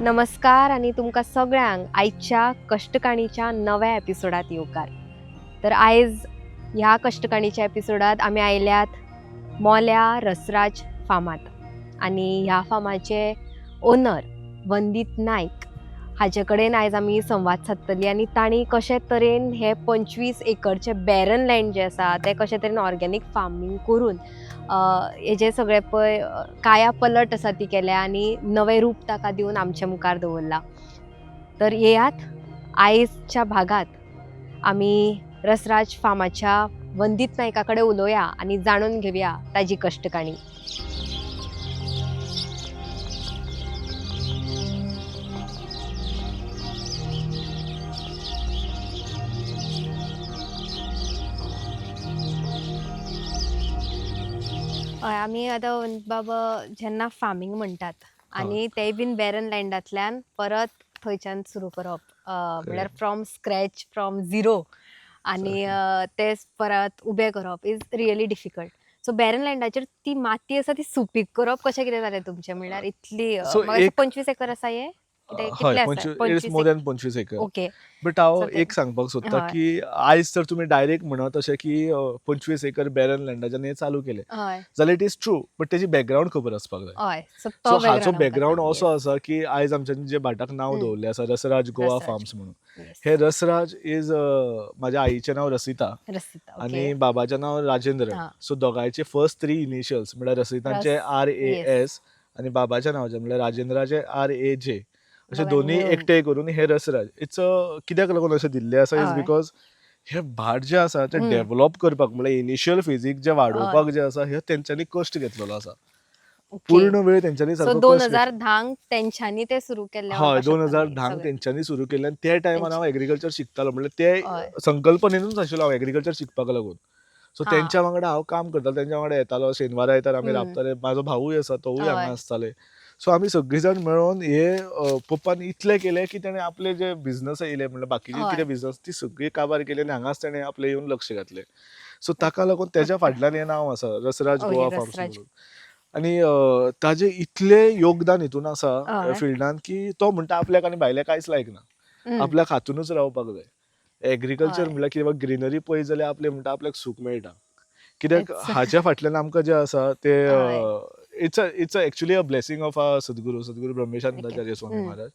नमस्कार आणि तुमकां सगळ्यांक आयच्या कष्टकाणीच्या नव्या एपिसोडात येवकार. तर आयज ह्या कष्टकाणीच्या एपिसोडात आमी आयल्यात मोल्या रसराज फार्मात आणि ह्या फार्माचे ओनर वंदीत नायक हाचे कडेन आयज आमी संवाद सादतली आणि तांणी कशे तरेन हे 25 एकरचे बॅरन लँड जे आसा ते कशे तरेन ऑर्गेनीक फार्मींग करून हेजे सगळे पळय काया पलट आसा ती केल्या आणि नवे रूप ताका दिवन आमच्या मुखार दवरला. तर येयात आयजच्या भागात आमी रसराज फार्माच्या वंदीत नायका कडेन उलोवया आणि जाणून घेवया ताजी कष्टकाणी. हय, आमी आतां वंदीत बाबा जेन्ना फार्मींग म्हणटात आणि तेय बीन बॅरन लँडांतल्यान परत थंयच्यान सुरू करप म्हळ्यार फ्रॉम स्क्रॅच फ्रॉम झिरो आणि ते परत उबें करप is really difficult. So barren लँडाचेर ती माती आसा ती सुपीक करप कशें कितें जालें तुमचें? म्हळ्यार इतली सो म्हाका दिसता एक 25 एकर आसा हे? कितें हय, कितले आसा? It is 25 more than 25 acre. Okay. But हांव सो ते एक सांगपाक सोदता हय की आयज तर तुमी डायरेक्ट म्हणत अशें की 25 एकर बॅरन लँडाच्यान हें चालू केलें हय जाल्यार इट इज ट्रू, बट तेजी बॅकग्रावंड खबर आसपाक जाय. हय सो सो तो हाचो बॅकग्रावंड आमकां बॅकग्रावंड सांग. असो येस. आसा की आयज आमच्यांनी जे भाटाक नांव दवरलें आसा रसराज गोवा रसराज. फार्म्स म्हणून. येस. हे रसराज इज म्हाज्या आईचें नांव रसिता रसिता. ओके. आनी बाबाचें नांव राजेंद्र. हां. सो दोगांयचे फर्स्ट 3 इनिशियल्स म्हळ्यार रसितांचे येस. RAS आनी बाबाच्या नांवाचे म्हळ्यार राजेंद्राचे RAJ अशे दोगांनी दोनूय मेळून. एकठांय करून हे रसराज. कित्याक लागून अशें दिल्लें आसा इज हय. बिकॉज हे भाट जे आसा ते डेव्हलप करपाक म्हळ्यार इनिशियल फेजीक जे वाडोवपाक जे आसा हे तेंच्यांनी कश्ट घेतलेलो आसा. ओके. पूर्ण वेळ तेंच्यांनी सो सारको कश्ट घेतला. 2010 तेंच्यांनी ते सुरू केल्ले हय, म्हणपाक शकता तुमी 2010 सगळे. तेंच्यांनी सुरू केल्लें आनी त्या टायमार हांव एग्रीकल्चर शिकतालो म्हळ्यार ते हय. संकल्पनेनूच आशिल्लो हांव एग्रीकल्चर शिकपाक लागून. सो हां. तेंच्या वांगडा हांव काम करतालो, तेंच्या वांगडा येतालो, शेनवारा आयतार आमी राबताले. म्हाजो भावूय आसा, तोवूय हांगा हय. आसताले. सो आमी सगळीं जाण मेळोन हे पप्पान इतलें केलें की तेणें आपले जे बिझनस येयले म्हळ्यार बाकीचे हय. कितें बिझनस ती सगळी काबार केली आनी हांगाच तेणें आपलें येवन लक्ष घातलें. सो ताका लागून तेज्या फाटल्यान हें नांव आसा रसराज ओके. गोवा फार्म्स रसराज. म्हणून. आनी ताजें इतलें योगदान हितून आसा हय. फिल्डान की तो म्हणटा आपल्याक आनी भायलें कांयच लायक ना. आपल्याक हातूनच रावपाक जाय. एग्रीकल्चर हय. म्हळ्यार किंवा ग्रीनरी पळयत जाल्यार आपलें म्हणटा आपल्याक सूख मेळटा. कित्याक इट्स हाच्या फाटल्यान आमकां जें आसा हय. तें it's actually a blessing of our सद्गुरू ओके. ब्रह्मेशानंदाचार्य स्वामी महाराज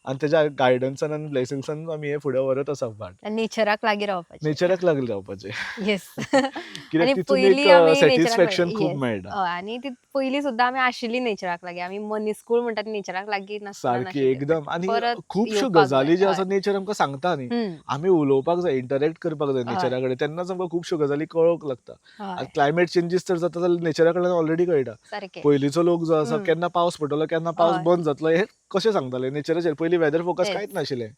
आनी तेज्या गायडन्सान आनी ब्लेसिंग्सान आमी हे फुडें व्हरत आसा भाट. नेचराक लागीं रावपाचें. नेचराक लागीं रावपाचें. येस. कित्याक आणि तितून एक पयलीं आमी नेचराक सॅटिस्फॅक्शन लागीं खूब येस. मेळटा. हय आनी ती पयलीं सुद्दां आमी आशिल्लीं नेचराक लागीं. आमी मनीसकूळ म्हणटा ती नेचराक लागीं नासतना सारकी नाशिल्ली. बट एकदम आनी परत खुबश्यो येवपाक जाय. गजाली ज्यो हय. आसा नेचर आमकां सांगता न्ही. आमी उलोवपाक जाय, इंटरॅक्ट करपाक जाय हय. नेचरा कडेन तेन्नाच आमकां खुबश्यो गजाली कळोवंक लागता. आतां हय. क्लायमेट चेंजीस तर जाता जाल्यार नेचरा कडल्यान ऑलरेडी कळटा. सारकें. पयलींचो लोक जो आसा केन्ना पावस पडटलो केन्ना पावस हय. बंद जातलो हे कशें सांगताले नेचराचेर. पयलीं वेदर फोकास तेच. कांयच नाशिल्लें.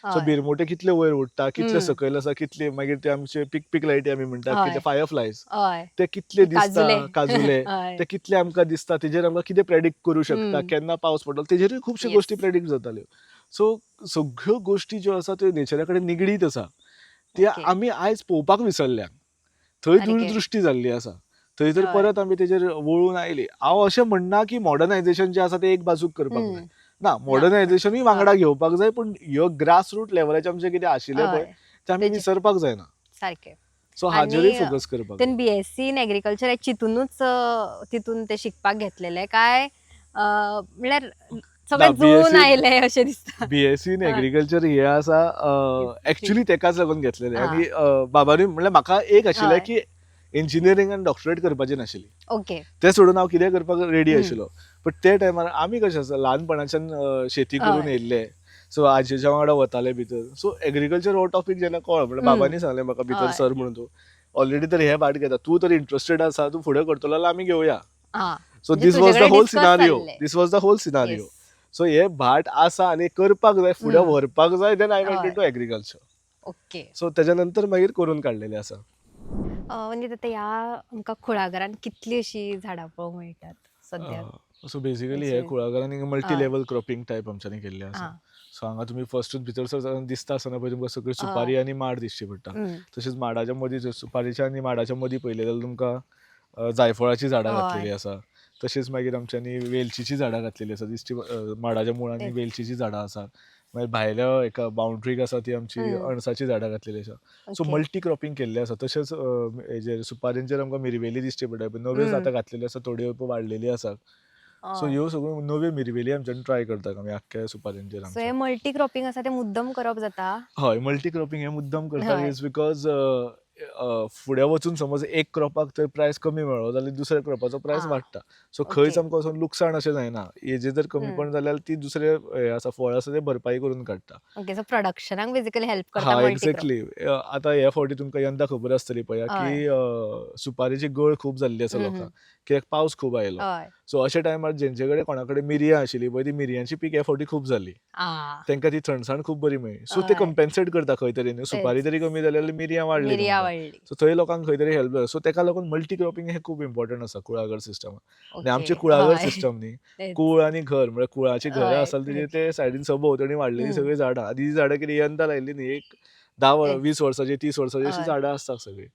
सो हय. भिरमुटे कितले वयर उडटा, कितले सकयल आसा, कितले मागीर ते आमचे पिक लायटी आमी म्हणटात की ते हय. फायर फ्लायज हय. ते कितले दिसता, काजुले. काजुले हय. ते कितले आमकां दिसता, तेजेर आमकां कितें प्रेडिक्ट करूं शकता, केन्ना पावस पडटलो तेजेरूय खुबश्यो येस. गोश्टी प्रेडिक्ट जाताल्यो. सो सगळ्यो गोश्टी ज्यो आसा त्यो नेचरा कडेन निगडीत आसा. त्या ओके. आमी आयज पळोवपाक विसरल्या. थंय सारकें. दूरदृश्टी जाल्ली आसा. थंय तर हय. परत आमी तेजेर वळून आयली. हांव अशें म्हणना की मॉडर्नायझेशन जें आसा तें एक बाजूक करपाक जाय. ना, ना, बट मॉडर्नायझेशनूय हय. वांगडा घेवपाक जाय, पूण ह्यो ग्रास रूट लेवलाचें आमचें कितें आशिल्लें पळय हय. तें आमी तेजे विसरपाक जायना. सारकें. सो हाजेरूय आनी फोकस करपाक जाय. तेन BSc इन एग्रीकल्चर हे चिंतूनच तितून ते शिकपाक घेतलेले काय म्हळ्यार ना, सगळें जुळून आयले अशें दिसता. BSc इन हय. एग्रीकल्चर हे आसा एक्चुअली तेकाच लागून घेतलेलें आनी बाबानूय म्हणल्यार म्हाका एक आशिल्लें हय. की इंजिनियरींग आनी डॉक्टरेट करपाची नाशिल्ली. ओके. तें सोडून हांव कितेंय करपाक रेडी आशिल्लो. बट ते टायमार आमी कशें आसा ल्हानपणाच्यान शेती करून हय. येयल्ले. सो आजेच्या वांगडा वताले भितर. सो एग्रीकल्चर हो टॉपीक जेन्ना कळ्ळो म्हळ्यार बाबांनी सांगलें म्हाका भितर हय. सर म्हणून तूं ऑलरेडी तर हे भाट घेता. तूं तर इंट्रस्टेड आसा, तूं फुडें करतलो जाल्यार आमी घेवया. हां. सो म्हणजे दीस तुजे वॉज द कडेन होल डिस्कस सिनारियो. जाल्ले. This was the whole scenario. Yes. So हे भाट आसा आनी करपाक जाय, फुडें व्हरपाक जाय, देन आय वेंट हय. Into agriculture. ओके. सो तेज्या नंतर मागीर करून काडलेलें आसा. म्हणजे आतां ह्या आमकां कुळागरांत कितलीं अशीं झाडां पळोवंक मेळटात सद्याक? सो बेसिकली हे तेचे कुळागरांनी मल्टी हय. लेवल क्रॉपिंग टायप आमच्यांनी केल्लें आसा. हां. सो हांगा तुमी फर्स्टूच भितर सरतना दिसता आसतना पळय तुमकां सगळी हय. सुपारी आनी माड दिश्टी पडटा. तशेंच माडाच्या मदीं सुपारेच्या आनी माडाच्या मदीं पळयलें जाल्यार तुमकां जायफळाची झाडां हय. घातलेलीं आसा. तशेंच मागीर आमच्यांनी वेलचीची झाडां घातलेली आसा दिश्टी माडाच्या मुळांनी ते. वेलचीची झाडां आसात. मागीर भायल्या एका बाउंड्रीक आसा ती आमची अणसाची झाडां घातलेली आसा. So okay. मल्टी क्रॉपिंग केल्लें आसा. तशेंच हेजेर सुपारींचेर आमकां मिरवेली दिश्टी पडटा पळय नव्योच आतां घातलेल्यो आसा थोड्यो वाडलेली आसात. सो ह्यो सगळ्यो नव्यो मिरवेली आमच्यानी ट्राय करतात आमी आख्ख्या सुपारींचेर सो आमच्या. हे मल्टी क्रॉपिंग आसा ते मुद्दम करप जाता. हय मल्टी क्रॉपिंग हे मुद्दम करता हय. इज बिकॉज फुडें वचून समज एक क्रॉपाक जर प्रायस कमी मेळ्ळो जाल्यार दुसऱ्या क्रॉपाचो प्रायस आ, वाडटा. So okay. खंयच आमकां वचून लुकसाण अशें जायना. हेजे जर कमीपण जाल्यार ती दुसरे हे आसा फळ आसा ते भरपाई करून काडटा. ओके. सो प्रोडक्शनाक बेसिकली हेल्प करता हा मल्टी क्रॉप. एक्झॅक्टली. आतां ह्या फावटी तुमकां यंदा खबर आसतली पळया की सुपारीची गळ खूब जाल्ली आसा लोकांक. कित्याक पावस खूब आयलो. हय. सो अशा टायमार जेंचे कडेन कोणा कडेन मिरयां आशिल्लीं पळय ती मिरयांची पीक ह्या फावटी खूब जाली. आ, तांकां ती थंडसाण खूब बरी मेळ्ळी. सो ते हय. कंपेन्सेट करता खंय तरी न्हू. सुपारी तरी कमी जाली जाल्यार मिरयां वाडली मिरयां तुमकां. वाडली. सो थंय लोकांक खंय तरी हेल्प जाता. सो तेका लागून मल्टी क्रॉपिंग हे खूब इम्पॉर्टंट आसा कुळागर सिस्टमाक. आनी ओके. आमचें कुळागर हय. सिस्टम न्ही तेच. कूळ आनी घर म्हणजे कुळाची घरां हय. आसली तेजे ते सायडीन सभोवतणी वाडलेली सगळीं झाडां. आनी ही झाडां कितें यंदा लायिल्लीं न्ही एक 10 तेच. 20 वर्सांची 30 वर्सांची अशीं हय. झाडां आसतात सगळीं.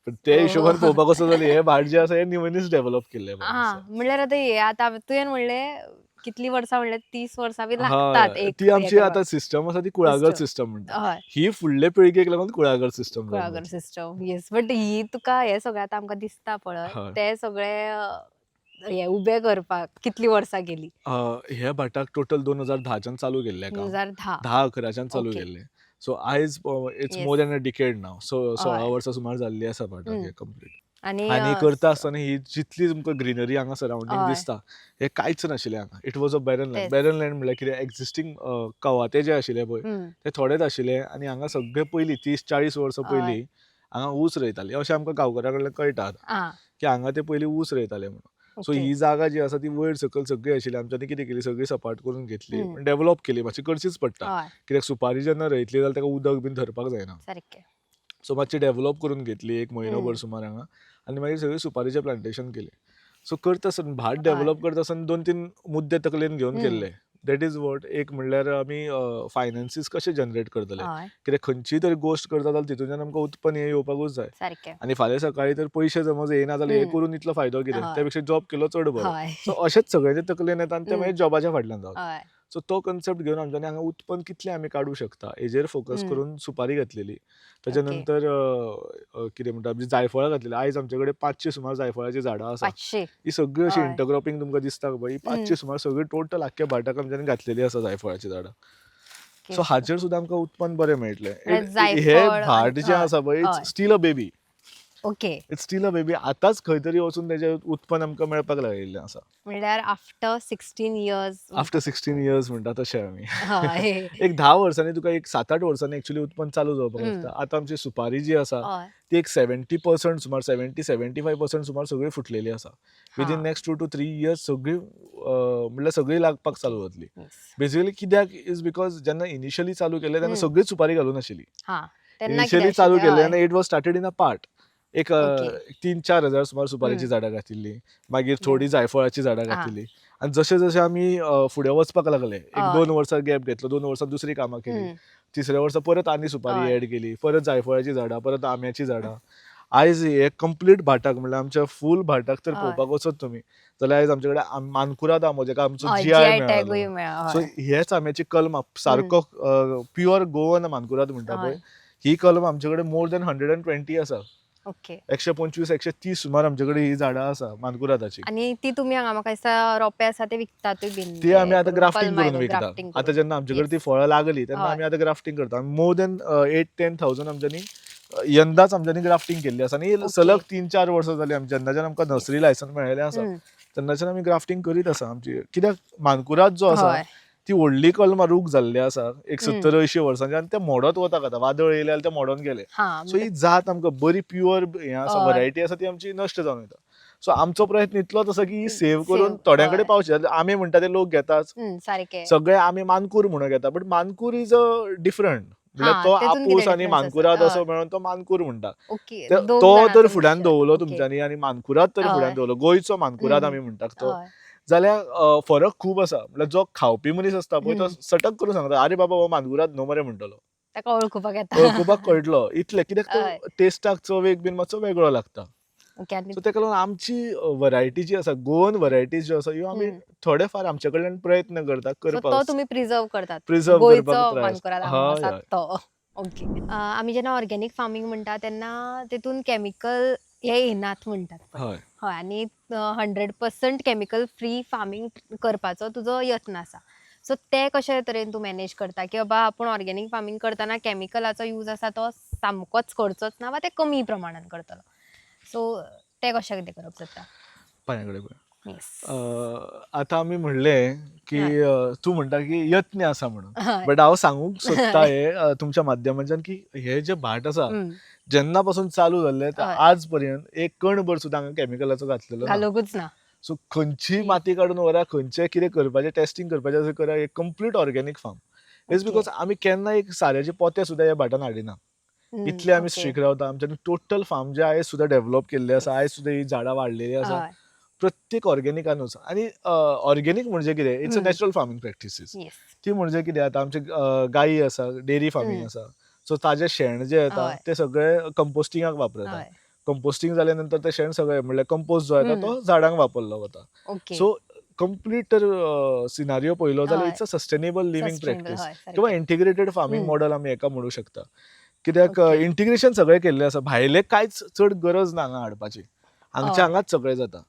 पण ते ओ. हिशोबान पळोवपाक वचत जाल्यार हे भाट जे आसा हे निमणेच डेव्हलप केल्ले हा, म्हणल्यार आतां हे आतां तुवें म्हणलें कितलीं वर्सां म्हणलें 30 वर्सां बी हय. लागतात एक ती हे आमची करपाक. आतां सिस्टम आसा ती कुळागर सिस्टम. सिस्टम म्हणटा. हय. ही फुडले पिळगेक लागून कुळागर सिस्टम जावन कुळागर वता. सिस्टम. येस. बट ही तुका हे सगळें आतां आमकां दिसता पळय हय. ते सगळे हे उबे करपाक कितलीं वर्सां गेलीं? ह्या भाटाक टोटल 2010च्यान चालू केल्लें काम. 2010. 10-11च्यान चालू ओके. केल्लें. सो आयज it's yes. More than a decade now. So 16 हय. वर्सां सुमार जाल्ली आसा भाटाक हं. हे कंप्लीट. आनी आनी करता आसतना ही जितली तुमकां ग्रीनरी हांगा सरावंडींग हय. दिसता हे कांयच नाशिल्लें हांगा. It was a barren land. तेच. बॅरन लँड म्हणल्यार कितें एक्झिस्टींग कवाथे जे आशिल्ले पळय हं. ते थोडेच आशिल्ले आनी हांगा सगळे पयलीं 30-40 वर्सां हय. पयलीं हांगा ऊस रोयताले. अशें आमकां गांवकारां कडल्यान कळटा आतां आ, की हांगा ते पयलीं ऊस रोयताले म्हणून. So okay. ही जागा जी आसा ती वयर सकयल सगळी आशिल्ली. आमच्यांनी कितें केली सगळी सपाट करून घेतली. हं. डेव्हलप केली. मातशी करचीच पडटा. हय. कित्याक सुपारी जेन्ना रोयतली जाल्यार ताका उदक बीन धरपाक जायना. सारकें. सो मातशी डेव्हलप करून घेतली एक म्हयनोभर हं. सुमार हांगा आनी मागीर सगळी सुपारीचें प्लांटेशन केलें. सो करता आसतना भाट हय. डेव्हलप करता आसतना 2-3 मुद्दे तकलेन घेवन हं. केल्ले. दॅट इज वॉट एक म्हणल्यार आमी फायनान्सीस कशे जनरेट करतले. हय. कित्याक खंयचीय तरी गोश्ट करता जाल्यार तितूंतल्यान आमकां उत्पन्न हें येवपाकूच जाय. सारकें. आनी फाल्यां सकाळीं तर पयशे समज येयना जाल्यार हे हं. करून इतलो फायदो कितें? हय. त्या पेक्षा जॉब केलो चड बरो. हय. सो अशेंच सगळ्यांच्या तकलेन येता आनी ते हं. मागीर जॉबाच्या फाटल्यान धांवता. हय. सो तो कन्सेप्ट घेवन आमच्यांनी हांगा उत्पन्न कितलें आमी काडूं शकता हेजेर फोकस हं. करून सुपारी घातलेली. ताच्या ओके. नंतर कितें म्हणटा आमी जायफळां घातलेलीं. आयज आमचे कडेन 500 सुमार जायफळाची झाडां आसा. 500. ही सगळी अशी हय. इंटरक्रॉपिंग तुमकां दिसता पळय ही 500 सुमार सगळी टोटल आख्ख्या भाटाक आमच्यांनी घातलेली आसा जायफळाची झाडां. ओके. सो हाचेर सुद्दां आमकां उत्पन्न बरें मेळटलें. म्हणल्यार हे जायफळ भाट आनी जें हय. आसा पळय हय. It's steel a baby. Okay. It's steel a baby. आतांच खंय तरी वचून तेजें उत्पन्न आमकां मेळपाक लागिल्लें आसा. म्हणल्यार आफ्टर 16 इयर्स. आफ्टर 16 इयर्स म्हणटा तशें आमी. हय. एक 10 वर्सांनी तुका एक 7-8 वर्सांनी एक्चुअली उत्पन्न चालू जावपाक हं. लागता. आतां आमची सुपारी जी आसा हय. ती एक 70% सुमार 70-75% सुमार सगळी फुटलेली आसा. विदीन हां. नेक्स्ट 2 to 3 इयर्स सगळी म्हणल्यार सगळी लागपाक चालू जातली. येस. बेसिकली कित्याक इज बिकॉज जेन्ना इनिशियली चालू केलें तेन्ना हं. सगळीच सुपारी घालून आशिल्ली. हां. तेन्ना कितें इनिशियली चालू आशिल्लें? केलें हय. आनी it was started in a part. एक ओके. 3-4 हजार सुमार सुपारीची हं. झाडां घातिल्लीं. मागीर देव. थोडी जायफळाची झाडां आं. घातिल्लीं. आनी जशें जशें आमी फुडें वचपाक लागले एक हय. 2 वर्सां गॅप घेतलो. 2 वर्सां दुसरी कामां केलीं. हं. तिसऱ्या वर्सा परत आनी सुपारी हय. एड केली. परत जायफळाची झाडां, परत आंब्याची झाडां. आयज हे कंप्लीट भाटाक म्हणल्यार आमच्या फूल भाटाक तर हय. पळोवपाक वचत तुमी जाल्यार आयज आमचे कडेन मानकुराद आंबो जाका आमचो हय. GI GI टॅगूय मेळ्ळालो. मेळ्ळा. सो हय. हेच आंब्याची कलमां सारको प्युअर गोवन मानकुराद म्हणटा पळय हय. ही कलम आमचे कडेन मोर दॅन 120 आसा. ओके. 125-130 सुमार आमचे कडेन ही झाडां आसा मानकुरादाची. आनी ती तुमी हांगा म्हाका दिसता रोंपे आसा ते विकतातूय बीन. ती आमी आतां ग्राफ्टिंग करून कलमां विकता. ग्राफ्टिंग आतां करून. जेन्ना आमचे कडेन येस. ती फळां लागली तेन्ना हय. आमी आतां ग्राफ्टिंग करता. मोर दॅन 8-10,000 आमच्यांनी यंदाच आमच्यांनी ग्राफ्टिंग केल्ली आसा आनी ओके. सलग 3-4 वर्सां जालीं आमची जेन्नाच्यान आमकां नर्सरी लायसन मेळ्ळेलें आसा हं. तेन्नाच्यान आमी ग्राफ्टिंग करीत आसा आमची. कित्याक मानकुराद जो आसा हय. ती व्हडली कलमां रूख जाल्ली आसा एक हं. 70-80 वर्सांची आनी ते मोडत वता आतां. वादळ येयले जाल्यार ते मोडोन गेले. हां. सो ही जात आमकां बरी प्युअर हें आसा हय. वरायटी आसा ती आमची नश्ट जावन वयता. सो आमचो प्रयत्न इतलोच आसा की ही सेव सेव. करून थोड्यां हय. कडेन पावची. आमे म्हणटा ते लोक घेताच. सारकें. सगळे आमी मानकूर म्हणून घेता बट मानकूर इज अ डिफरंट. म्हणल्यार हां. तो तेतून आपूस कितें आनी डिफरन्स मानकुराद आसा? असो हय. मेळोन तो मानकूर म्हणटा. ओके. तो दोग तो जाणांचो तर फुड्यान मिक्सचर. दवरलो ओके. तुमच्यांनी आनी मानकुराद तर फुड्यान हय. दवरलो गोंयचो मानकुराद हं. आमी म्हणटात तो हय. जाल्यार फरक खूब आसा. म्हणल्यार जो खावपी मनीस आसता पळय तो हं. सटक करून सांगता आरे बाबा हो मानकुराद न्हू मरे म्हणटलो. ताका वळखुपाक येता. वळखुपाक कळटलो इतलें कित्याक हय. तो टेस्टाक चवेक बीन मातसो वेगळो लागता. ओके. आणि सो तेका लागून आमची व्हरायटी जी आसा गोवन व्हरायटीज ज्यो आसा ह्यो आमी थोडे फार आमचे कडल्यान प्रयत्न करता सो तो करपाक तुम्ही प्रिझर्व करतात, प्रिझर्व करपाक गोंयचो ट्राय मानकुराद आंबो हय आसा हय तो. ओके. आमी जेन्ना ऑर्गेनिक फार्मिंग म्हणटा तेन्ना तेतून केमिकल हे येनात म्हणटात पळय. हय हय. आणि 100% केमिकल फ्री फार्मिंग करपाचो तुजो यत्न आसा. सो ते कशे तरेन तूं मॅनेज करता की बाबा आपूण ऑर्गेनिक फार्मिंग करतना केमिकलाचो यूज आसा तो सामकोच करचोच ना वा ते कमी प्रमाणात करतलो. सो ते कशे कितें करप जाता? पांया कडेन पळय. येस. आतां आमी म्हणलें की हय. तूं म्हणटा की यत्न आसा म्हणून. हय. बट हांव सांगूंक सोदता हय. हे तुमच्या माध्यमांतल्यान की हे जे भाट आसा हं. जेन्ना पासून चालू जाल्ले ते हय. आज पर्यंत एक कणभर सुद्दां हांगा केमिकलाचो घातलेलो ना. घालूंकूच ना. सो खंयची हं. माती काडून व्हरा, खंयचें कितें करपाचें टेस्टिंग करपाचें अशें करा, एक complete organic farm. It's okay. Because आमी केन्ना एक साऱ्याचे पोते सुद्दां ह्या भाटान हाडिना. इतले आमी ओके. स्ट्रीक रावता. आमच्यानी टोटल फार्म जे आयज सुद्दां डेव्हलप केल्ले आसा, आयज सुद्दां ही झाडां वाडलेली आसा. हय. प्रत्येक ऑर्गेनिकानूच आणि ऑर्गेनिक म्हणजे कितें it's a natural farming practices. Yes. ती म्हणजे कितें आतां आमचे गायी आसा, डेअरी फार्मिंग आसा. सो ताजें शेण जें येता हय. तें सगळें कंपोस्टिंगाक वापरता. हय. कंपोस्टिंग जाल्या नंतर तें शेण सगळें म्हणल्यार कंपोस्ट जो येता तो झाडांक वापरलो वता. ओके. सो कंप्लीट तर सिनारिओ पळयलो जाल्यार हय. It's a sustainable living sustainable. Practice हय. किंवा सारकें. इंटिग्रेटेड फार्मिंग मॉडल आमी हेका म्हणू शकता. कित्याक ओके. इंटिग्रेशन सगळें केल्लें आसा. भायलें कांयच चड गरज ना हांगा हाडपाची. हांगच्या हय. हांगाच सगळें जाता.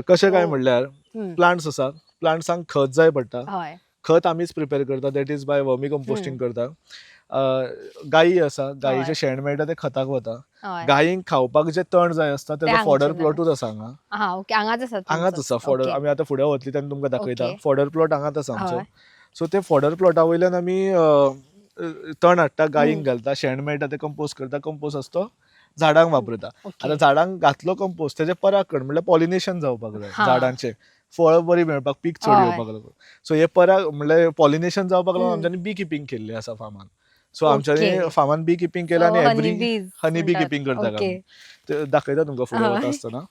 कशें काय सो म्हणल्यार हं. प्लांट्स आसा. प्लांट्सांक खत जाय पडटा. हय. खत आमीच प्रिपेर करता that is by vermi composting करता. गायी आसा, गायीचें हय. शेण मेळटा तें खताक वता. हय. गायींक खावपाक जे तण जाय आसता ते तेजो फॉडर हांगच्यान प्लॉटूच आसा हांगा. हां. ओके. हांगाच आसा हांगाच तुमचो. आसा फॉडर. ओके. आमी आतां फुडें वतलीं तेन्ना तुमकां दाखयता. ओके. फॉडर प्लॉट हांगाच आसा आमचो. हय. सो ते फॉडर प्लॉटा वयल्यान आमी तण हाडटा, हं. गायींक घालता, शेण मेळटा तें कंपोस्ट करता, कंपोस्ट आसा तो झाडांक वापरता. ओके. आतां झाडांक घातलो कंपोस्ट तेजे परागकण म्हणल्यार पॉलिनेशन जावपाक जाय हां. झाडांचें. फळ बरी मेळपाक, पीक चड हय. येवपाक लागून. सो हे पराग म्हणल्यार पॉलिनेशन जावपाक लागून हं. आमच्यांनी बी किपींग केल्लें आसा फार्मान. So okay. आमच्यांनी फार्मान बी किपींग केलां सो आनी हनी एवरी बीज हनी बी म्हणटात. किपींग करतात ओके. आमी. ते दाखयता तुमकां फुडें वता हय. आसतना.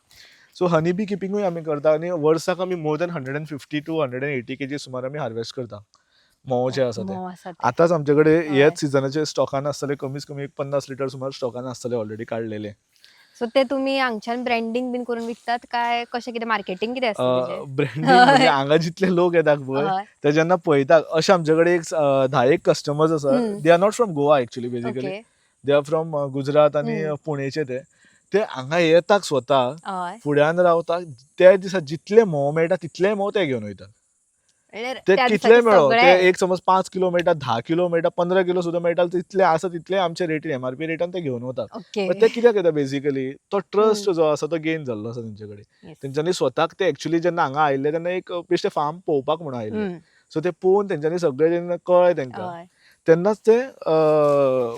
सो हनी बी किपींगूय आमी करता आनी वर्साक आमी मोर दॅन 150 टू 180 केजी सुमार आमी हार्वेस्ट करता. म्होंव जे आसा ते. मोव आसा ते. आतांच आमचे कडेन हय. हेच सिजनाचे स्टॉकान आसतले कमीत कमी 50 लिटर सुमार स्टॉकान आसतले ऑलरेडी काडलेले. सो ते तुमी हांगच्यान ब्रँडिंग बीन करून विकतात काय कशें कितें मार्केटिंग कितें आसता तेजें? ब्रँडिंग म्हणजे हांगा जितले लोक येतात पळय हय. ते जेन्ना पळयतात अशे आमचे कडेन एक 10 कस्टमर्स आसा. हं. They are not from Goa actually basically. Okay. They are from Gujarat आनी हं. पुणेचे ते. ते हांगा येतात स्वता हय. फुड्यान रावता. त्या दिसा जितले म्होंव मेळटा तितले म्होंव ते घेवन वयतात. म्हणल्यार ते त्या कितलेय दिसाचे मेळो. ते सगळे. एक समज 5 किलो मेळटा, 10 किलो मेळटा, 15 किलो सुद्दां मेळटा तितले आसा तितले आमचे रेटीन एमआरपी रेटान ते घेवन वतात. ओके. ते कित्याक येता बेसिकली तो ट्रस्ट हं. जो आसा तो गेन जाल्लो आसा तेंचे कडेन. येस. तेंच्यांनी स्वताक ते एक्चुअली जेन्ना हांगा आयिल्ले तेन्ना एक बेश्टे फार्म पळोवपाक म्हणून आयिल्ले. हं. सो ते पळोवन तेंच्यांनी सगळें जेन्ना कळ्ळें तेंकां हय. तेन्नाच ते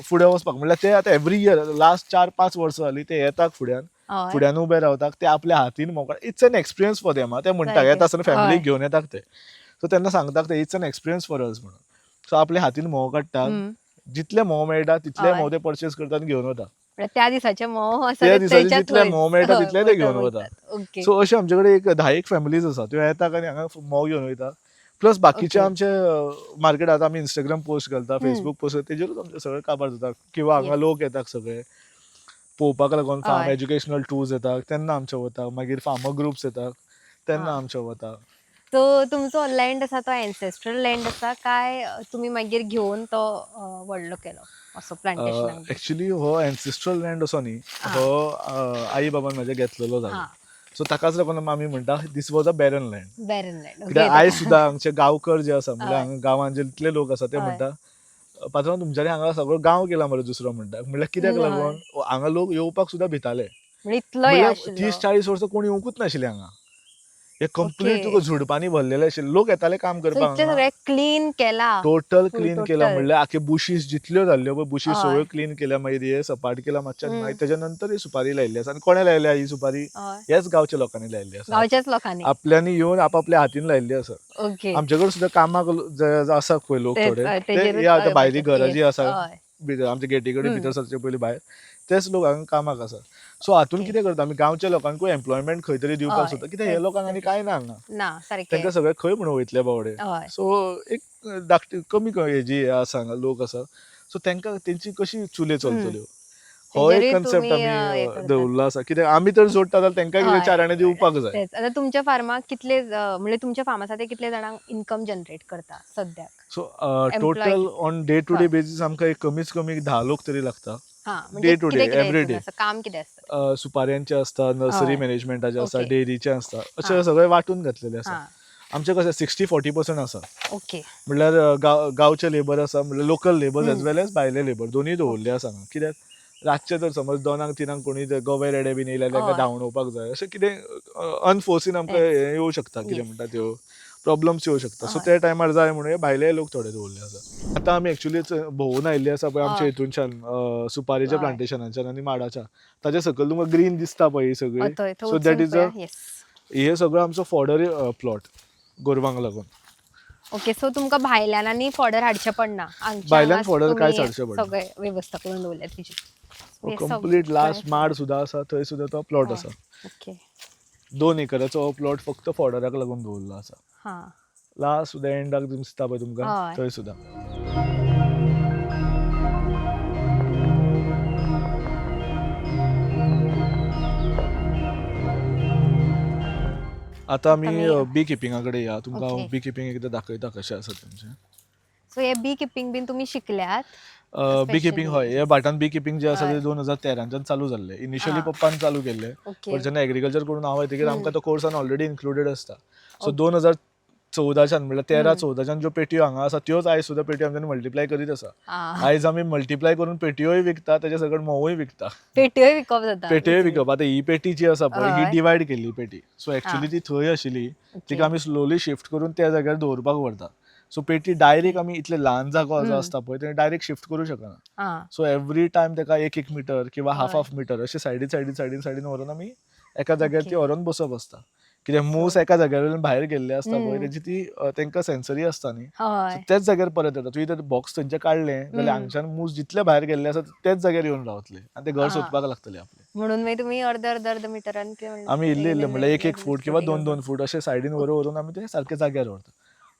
फुडें वचपाक म्हणल्यार ते आतां एवरी इयर लास्ट 4-5 वर्सां जालीं ते येतात हय. फुड्यान उबे रावतात. ते आपल्या हातीन mauve it's an experience for them. ते म्हणटात सारकें. येता आसतना फॅमिलीक हय. घेवन येतात ते. सो तेन्ना सांगतात ते it's an experience for us म्हणून. सो आपल्या हातीन म्होंव काडटात. हं. जितले म्होंव मेळटा तितले हय. म्होंव ते पर्चेस करतात आनी घेवन वतात. म्हणल्यार त्या दिसाचे मोव आसा त्या ते दिसाचे थंयच्या जितले थंयच. म्होंव मेळटा हय. तितले ते घेवन वतात. वतात. ओके. सो अशे आमचे कडेन एक 10 फॅमिलीज आसा. त्यो येतात आनी हांगा म्होंव घेवन वयता. प्लस बाकीचे ओके. आमचे मार्केट आतां आमी इंस्टाग्राम पोस्ट घालता, हं. फेसबूक पोस्ट करता तेजेरूच आमचें सगळें काबार जाता. किंवा हांगा येस. लोक येतात सगळे पळोवपाक लागून फार्म हय. एज्युकेशनल टूर्स येतात तेन्ना आमचे वता. मागीर फार्मर ग्रुप्स येतात तेन्ना हां. आमचे वता. तो तुमचो लँड आसा तो एन्सेस्ट्रल लँड आसा काय तुमी मागीर घेवन तो व्हडलो केलो असो प्लांटेशनाक बी? एक्चुअली हो एन्सेस्ट्रल लँड असो न्ही. हां. हो आई बाबान म्हाज्या घेतलेलो जागो. हां. सो ताकाच लागून आमी म्हणटा this was a barren land. Barren land. कित्याक ओके. आयज सुद्दां हांगचे गांवकर जे आसा म्हणल्यार हय. हांगा गांवांत जे इतले लोक आसा ते हय. म्हणटा पात्रांव तुमच्यांनी हांगा सगळो गांव केला मरे दुसरो म्हणटा. म्हणल्यार कित्याक हय. लागून हांगा लोक येवपाक सुद्दां भिताले. म्हणजे इतलो हे म्हणल्यार आशिल्लो. 30-40 वर्सां कोण येवंकूच नाशिल्ले हांगा. हे ओके. कंप्लीट तुका झुडपांनी भरलेले आशिल्ले. लोक येताले काम सो करपाक इतलें हांगा. सगळें क्लीन केला. टोटल फूल क्लीन केला टोटल. म्हणल्यार आख्खे बुशीस जितल्यो जाल्ल्यो पळय बुशीस हय. सगळ्यो क्लीन केल्या. मागीर हे सपाट केला मातशें. हं. मागीर तेच्या नंतर ही सुपारी लायिल्ली आसा. आनी कोणें लायल्या ही सुपारी? हय. ह्याच गांवच्या लोकांनी लायिल्ली आसा. गांवच्याच लोकांनी. आपल्यांनी येवन आपापल्या हातीन लायिल्ली आसा. ओके. आमचे कडेन सुद्दां कामाक जे आसा पळय लोक तेच थोडे ते तेजेरूच या आतां भायलीं घरां येस. जीं आसा हय. आमच्या गेटी कडेन हं. भितर सरचे पयलीं भायर तेच लोक हांगा कामाक आसा. सो हातून ओके. कितें करता आमी गांवच्या लोकांकूय एम्प्लॉयमेंट खंय तरी दिवपाक हय. सोदता. कित्याक हे लोकांक आनी कांय ना हांगा. ना सारकें. तांकां सगळे खंय म्हणून वयतले बावडे. हय. सो एक धाकटी कमी हेजी हे आसा हांगा लोक आसा. सो तांकां तेंची कशी चुले हं. चलतल्यो. हो एक तेजेरूय कन्सेप्ट तुम्ही हे आमी करतात. दवरलो आसा कित्याक आमी तर जोडटा जाल्यार तेंकाय कितें हय. 4 आणे दिवपाक जाय. तेच. आता तुमच्या फार्माक कितले म्हणजे तुमच्या फार्म आसा ते कितले जाणांक इन्कम जनरेट करता सद्याक? So employ total on day to day हय. बेसीस आमकां एक कमीच कमी 10 लोक तरी लागता. हां, म्हणजे डे टू डे, कितें-कितें एवरी हितून डे. आसा? काम कितें आसता? सुपाऱ्यांचे आसता, नर्सरी हय. मॅनेजमेंटाचे आसता, ओके. डेअरीचे आसता, हां. अशें सगळे वांटून घातलेले आसा. हां. आमचें कशें 60-40% आसा. ओके. म्हणल्यार गांवचे लेबर आसा म्हणल्यार लोकल लेबर्स एज हं. वेल एज भायले लेबर दोनूय दवरले ओके. आसा हांगा. कित्याक रातचे जर समज 2-3 कोणी गवे रेडे बीन येयले जाल्यार तांकां हय. धांवणोवपाक जाय अशें कितें अनफोर्सीन आमकां तेच. हें येवं शकता कितें येस. म्हणटा त्यो प्रॉब्लम्स येवं शकता. सो हय. त्या टायमार जाय म्हणून भायले लोक थोडे दवरले आसा. आतां आमी एक्चुअलीच भोंवून आयिल्ले आसा पळय आमच्या हय. हितूनच्यान सुपारेच्या हय. प्लांटेशनाच्यान आनी माडाच्या ताचे सकयल तुमकां ग्रीन दिसता पळय ही सगळी. थंय सो दॅट वचून इज पळया. येस. हे सगळो आमचो फॉर्डर प्लॉट गोरवांक लागून. ओके. सो तुमकां भायल्यान आनी फॉर्डर हाडचें पडना. हांगच्या भायल्यान हांगाच फॉर्डर कांयच तुमी हाडचें पडना. सगळे वेवस्था करून दवरल्या तेजी. हे कंप्लीट सगळे लास्ट माड सुद्दां आसा थंय सुद्दां तो प्लॉट हय. आसा. ओके. 2 एकराचो हो प्लॉट फक्त फॉर्डराक लागून दवरलो आसा. हां. लास्ट सुद्दां एंडाक दिसता पळय तुमकां हय. थंय सुद्दां. आतां आमी बी किपिंगा कडेन या. तुमकां हांव ओके. बी किपिंग एकदां दाखयता कशें आसा तेंचें. सो हे बी किपिंग बीन तुमी शिकल्यात? बी किपिंग हय हे भाटान बी किपिंग जें आसा हय. तें 2013च्यान चालू जाल्लें. इनिशियली हां. पप्पान चालू केल्लें. ओके. बट जेन्ना एग्रीकल्चर करून हांव येतकीर आमकां तो कोर्सान ऑलरेडी इन्क्लुडेड आसता. So okay. 2014च्यान म्हणल्यार हं. 13-14च्यान ज्यो पेटयो हांगा आसा त्योच आयज सुद्दां पेटयो आमच्यानी मल्टिप्लाय करीत आसा. आं. आयज आमी मल्टिप्लाय करून पेटयोय विकता तेजे सकट मोवूय विकता. पेट्योय विकप जाता. पेटयोय इजिली. विकप. आतां ही पेटी जी आसा पळय ही हय. डिवायड केल्ली पेटी. सो हां. एक्चुअली ती थंय आशिल्ली. ओके. तिका आमी स्लोली शिफ्ट करून त्या जाग्यार दवरपाक व्हरता. सो पेटी डायरेक्ट आमी इतले ल्हान जागो जो हं. आसता पळय थंय डायरेक्ट शिफ्ट करूं शकना. आं. सो एवरी टायम तेका 1-1 मिटर किंवा हाफ हय. मिटर अशे सायडीन व्हरून आमी एका जाग्यार ती ओके. व्हरून बसप आसता. कित्याक मूस सो एका जाग्यार वयल्यान भायर गेल्ले आसता पळय हं. तेजी ती तेंकां सेन्सरी आसता न्ही. सो हय. त्याच जाग्यार परत येता. तुवें जर बॉक्स थंयचे काडलें जाल्यार हं. हांगच्यान मूस जितले भायर गेल्ले आसा तेच जाग्यार येवन रावतले आनी ते घर आं. सोदपाक लागतले आपले. म्हणून मागीर तुमी अर्द मिटरान आमी इल्ले म्हणल्यार 1-1 फूट किंवा घेवन 2-2 फूट अशे सायडीन व्हरून आमी ते सारके जाग्यार व्हरता.